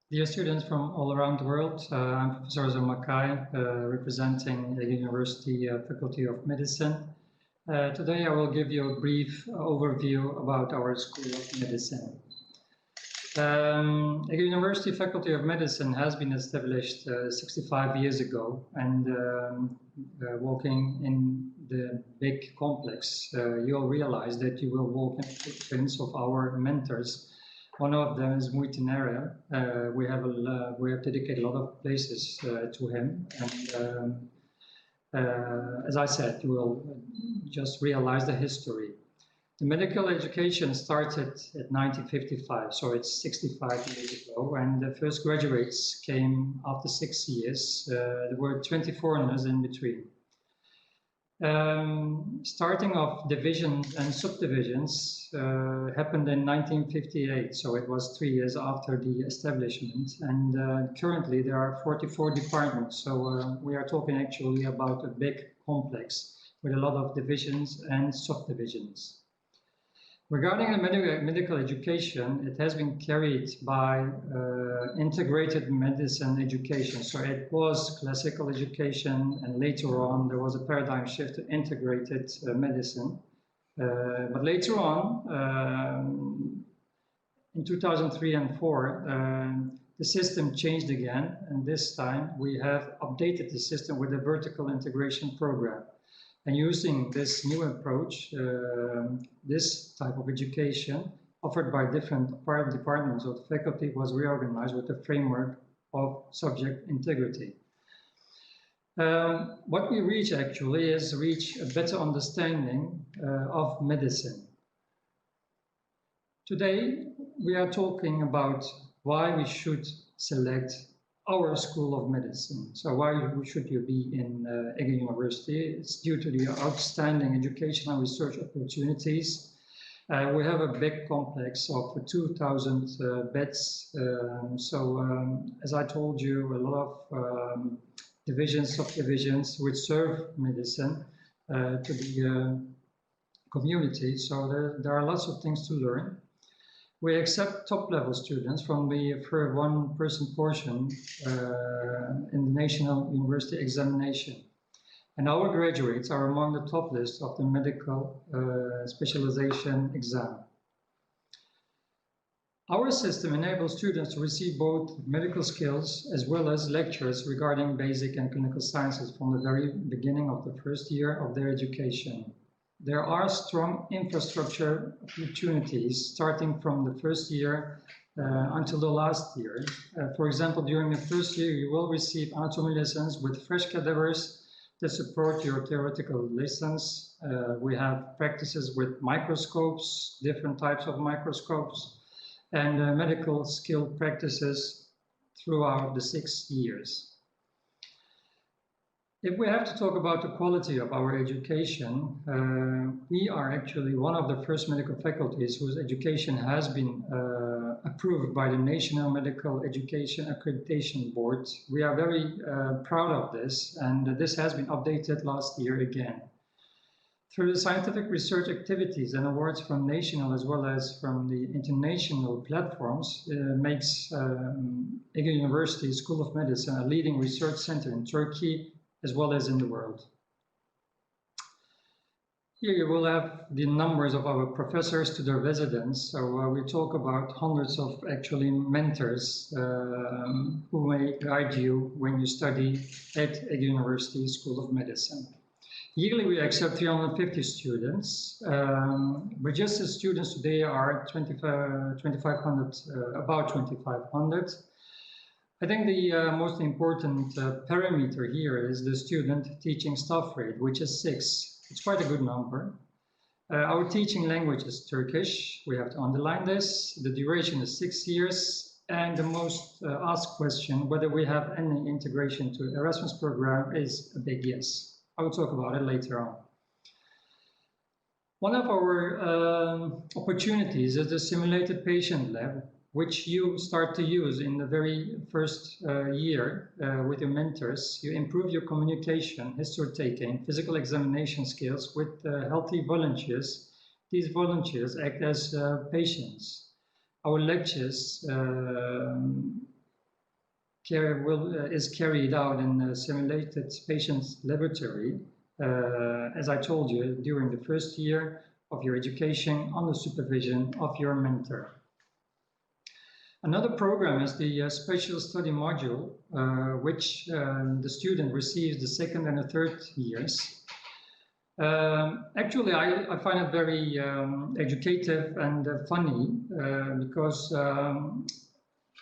Dear students from all around the world, I'm Professor Zomakai, representing the University Faculty of Medicine. Today I will give you a brief overview about our School of Medicine. The University Faculty of Medicine has been established 65 years ago, and walking in the big complex, you'll realize that you will walk in the footprints of our mentors. One of them is Muitinera. We have dedicated a lot of places to him, and as I said, you will just realize the history. The medical education started at 1955, so it's 65 years ago, and the first graduates came after 6 years. There were 20 foreigners in between. Starting of divisions and subdivisions happened in 1958, so it was 3 years after the establishment, and currently there are 44 departments, so we are talking actually about a big complex with a lot of divisions and subdivisions. Regarding the medical education, it has been carried by integrated medicine education. So it was classical education, and later on there was a paradigm shift to integrated medicine. But later on, in 2003 and 4, the system changed again, and this time we have updated the system with a vertical integration program. And using this new approach, this type of education offered by different departments of the faculty was reorganized with the framework of subject integrity. What we reach actually is a better understanding of medicine. Today, we are talking about why we should select our School of Medicine. So why should you be in Ege University? It's due to the outstanding educational and research opportunities. We have a big complex of 2,000 beds. As I told you, a lot of divisions, subdivisions which serve medicine to the community. So there are lots of things to learn. We accept top-level students from the for one-person portion in the National University Examination. And our graduates are among the top list of the medical specialization exam. Our system enables students to receive both medical skills as well as lectures regarding basic and clinical sciences from the very beginning of the first year of their education. There are strong infrastructure opportunities starting from the first year until the last year. For example, during the first year, you will receive anatomy lessons with fresh cadavers that support your theoretical lessons. We have practices with microscopes, different types of microscopes, and medical skill practices throughout the 6 years. If we have to talk about the quality of our education, we are actually one of the first medical faculties whose education has been approved by the National Medical Education Accreditation Board. We are very proud of this, and this has been updated last year again. Through the scientific research activities and awards from national as well as from the international platforms, makes Ege University School of Medicine a leading research center in Turkey, as well as in the world. Here you will have the numbers of our professors to their residents. So we talk about hundreds of actually mentors who may guide you when you study at Ege University School of Medicine. Yearly we accept 350 students. Registered students today are 2,500, about 2,500. I think the most important parameter here is the student teaching staff rate, which is 6. It's quite a good number. Our teaching language is Turkish. We have to underline this. The duration is 6 years. And the most asked question, whether we have any integration to Erasmus program, is a big yes. I will talk about it later on. One of our opportunities is the simulated patient lab, which you start to use in the very first year with your mentors. You improve your communication, history taking, physical examination skills with healthy volunteers. These volunteers act as patients. Our lectures is carried out in a simulated patient's laboratory, as I told you, during the first year of your education under supervision of your mentor. Another program is the special study module, which the student receives the second and the third years. Actually, I find it very educative and funny because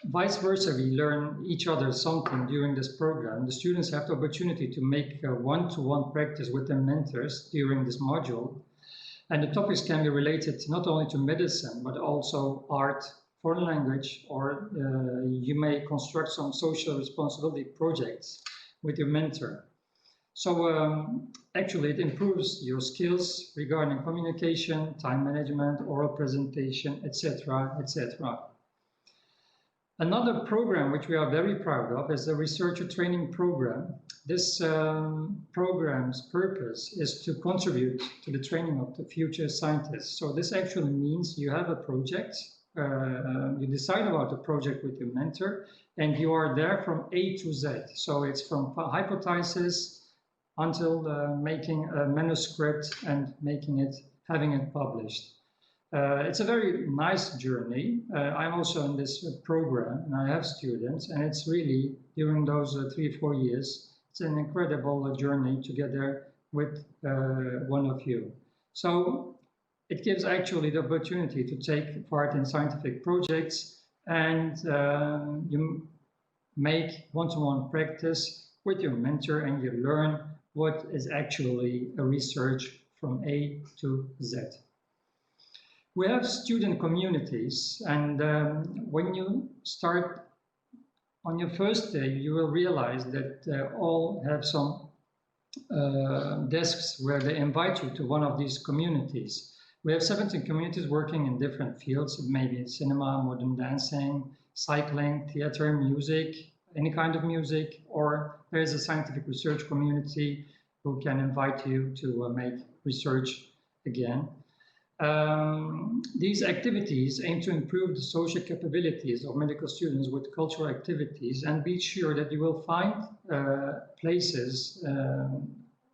vice versa, we learn each other something during this program. The students have the opportunity to make one-to-one practice with their mentors during this module. And the topics can be related not only to medicine, but also art, foreign language, or you may construct some social responsibility projects with your mentor. So actually it improves your skills regarding communication, time management, oral presentation, etc., etc. Another program which we are very proud of is the researcher training program. This program's purpose is to contribute to the training of the future scientists. So this actually means you have a project, you decide about the project with your mentor, and you are there from A to Z. So it's from hypothesis until making a manuscript and having it published. It's a very nice journey. I'm also in this program and I have students, and it's really during those 3-4 years, it's an incredible journey together with one of you. So it gives actually the opportunity to take part in scientific projects, and you make one-to-one practice with your mentor, and you learn what is actually a research from A to Z. We have student communities, and when you start on your first day, you will realize that all have some desks where they invite you to one of these communities. We have 17 communities working in different fields. It may be cinema, modern dancing, cycling, theater, music, any kind of music, or there is a scientific research community who can invite you to make research again. These activities aim to improve the social capabilities of medical students with cultural activities, and be sure that you will find places,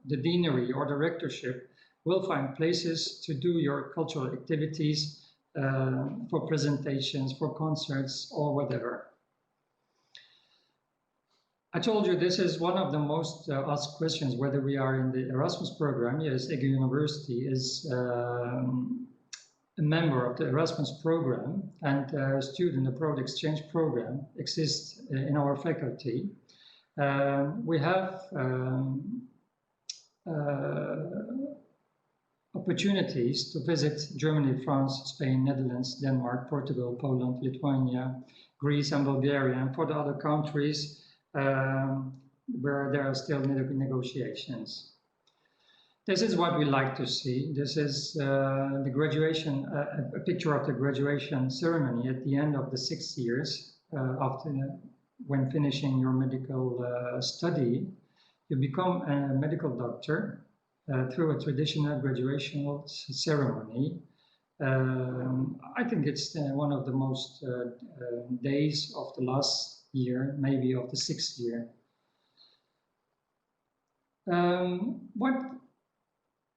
the deanery or the rectorship will find places to do your cultural activities for presentations, for concerts, or whatever. I told you this is one of the most asked questions, whether we are in the Erasmus program. Yes, EGU University is a member of the Erasmus program, and a student abroad exchange program exists in our faculty. We have opportunities to visit Germany, France, Spain, Netherlands, Denmark, Portugal, Poland, Lithuania, Greece, and Bulgaria, and for the other countries where there are still negotiations. This is what we like to see. This is the graduation, a picture of the graduation ceremony at the end of the 6 years after when finishing your medical study. You become a medical doctor through a traditional graduation ceremony. I think it's one of the most days of the last year, maybe of the 6th year. What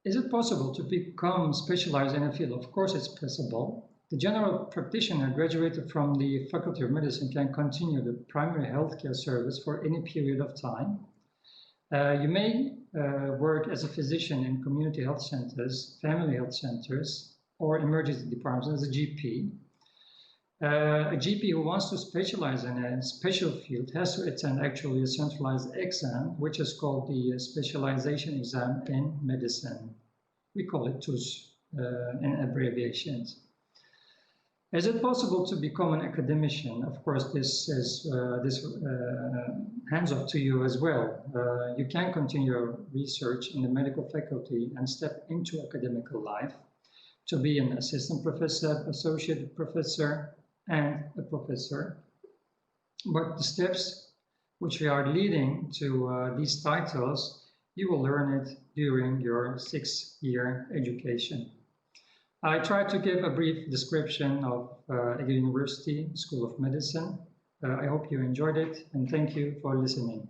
is it possible to become specialized in a field? Of course it's possible. The general practitioner graduated from the Faculty of Medicine can continue the primary healthcare service for any period of time. You may work as a physician in community health centers, family health centers, or emergency departments as a GP. A GP who wants to specialize in a special field has to attend actually a centralized exam, which is called the specialization exam in medicine. We call it TUS in abbreviations. Is it possible to become an academician? Of course, this is hands off to you as well. You can continue your research in the medical faculty and step into academic life to be an assistant professor, associate professor, and a professor. But the steps which we are leading to these titles, you will learn it during your 6-year education. I try to give a brief description of EGU University School of Medicine. I hope you enjoyed it, and thank you for listening.